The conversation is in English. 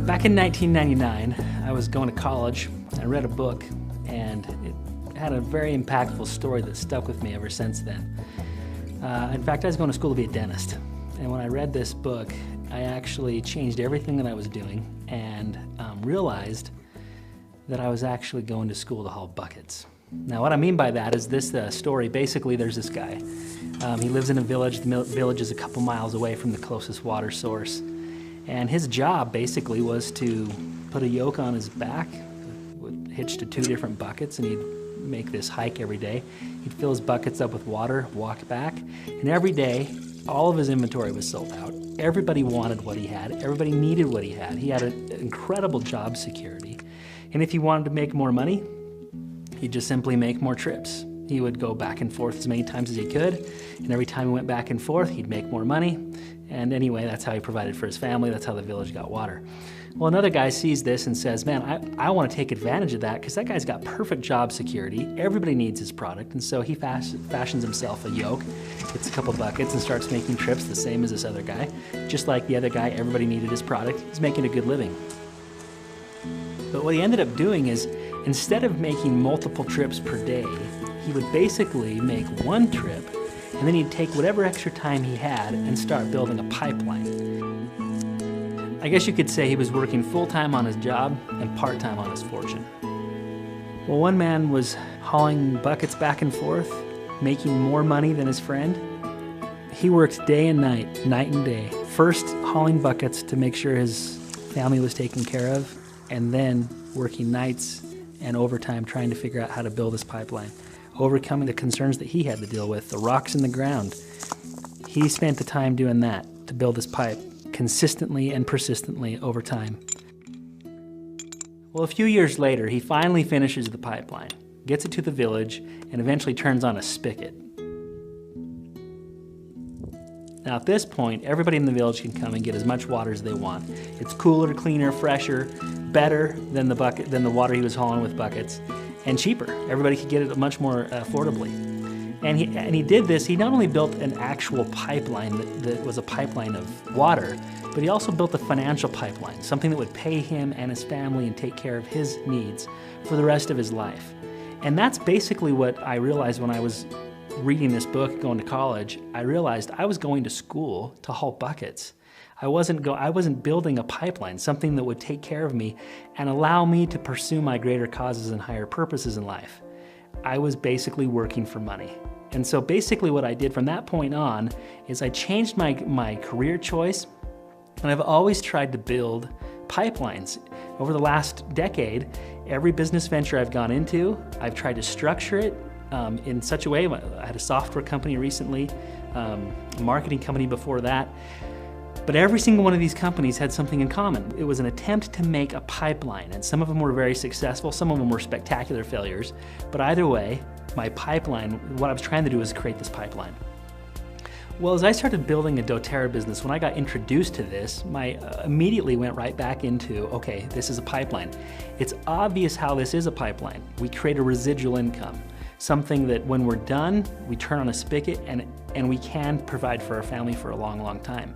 Back in 1999, I was going to college. I read a book, and it had a very impactful story that stuck with me ever since then. In fact, I was going to school to be a dentist. And when I read this book, I actually changed everything that I was doing and realized that I was actually going to school to haul buckets. Now, what I mean by that is this story. Basically, there's this guy. He lives in a village. The village is a couple miles away from the closest water source. And his job basically was to put a yoke on his back, hitched to 2 different buckets, and he'd make this hike every day. He'd fill his buckets up with water, walk back, and every day, all of his inventory was sold out. Everybody wanted what he had. Everybody needed what he had. He had an incredible job security. And if he wanted to make more money, he'd just simply make more trips. He would go back and forth as many times as he could, and every time he went back and forth, he'd make more money. And anyway, that's how he provided for his family. That's how the village got water. Well, another guy sees this and says, man, I want to take advantage of that because that guy's got perfect job security. Everybody needs his product. And so he fashions himself a yoke, gets a couple buckets, and starts making trips the same as this other guy. Just like the other guy, everybody needed his product. He's making a good living. But what he ended up doing is, instead of making multiple trips per day, he would basically make one trip, and then he'd take whatever extra time he had and start building a pipeline. I guess you could say he was working full-time on his job and part-time on his fortune. Well, one man was hauling buckets back and forth, making more money than his friend. He worked day and night, night and day. First hauling buckets to make sure his family was taken care of, and then working nights and overtime trying to figure out how to build this pipeline, overcoming the concerns that he had to deal with, the rocks in the ground. He spent the time doing that to build this pipe consistently and persistently over time. Well, a few years later, he finally finishes the pipeline, gets it to the village, and eventually turns on a spigot. Now at this point, everybody in the village can come and get as much water as they want. It's cooler, cleaner, fresher, better than the water he was hauling with buckets, and cheaper. Everybody could get it much more affordably. And he did this. He not only built an actual pipeline that was a pipeline of water, but he also built a financial pipeline, something that would pay him and his family and take care of his needs for the rest of his life. And that's basically what I realized when I was reading this book, going to college. I realized I was going to school to haul buckets. I wasn't building a pipeline, something that would take care of me and allow me to pursue my greater causes and higher purposes in life. I was basically working for money. And so basically what I did from that point on is I changed my career choice, and I've always tried to build pipelines. Over the last decade, every business venture I've gone into, I've tried to structure it in such a way. I had a software company recently, a marketing company before that. But every single one of these companies had something in common. It was an attempt to make a pipeline, and some of them were very successful, some of them were spectacular failures. But either way, my pipeline, what I was trying to do was create this pipeline. Well, as I started building a doTERRA business, when I got introduced to this, immediately went right back into, okay, this is a pipeline. It's obvious how this is a pipeline. We create a residual income, something that when we're done, we turn on a spigot and we can provide for our family for a long, long time.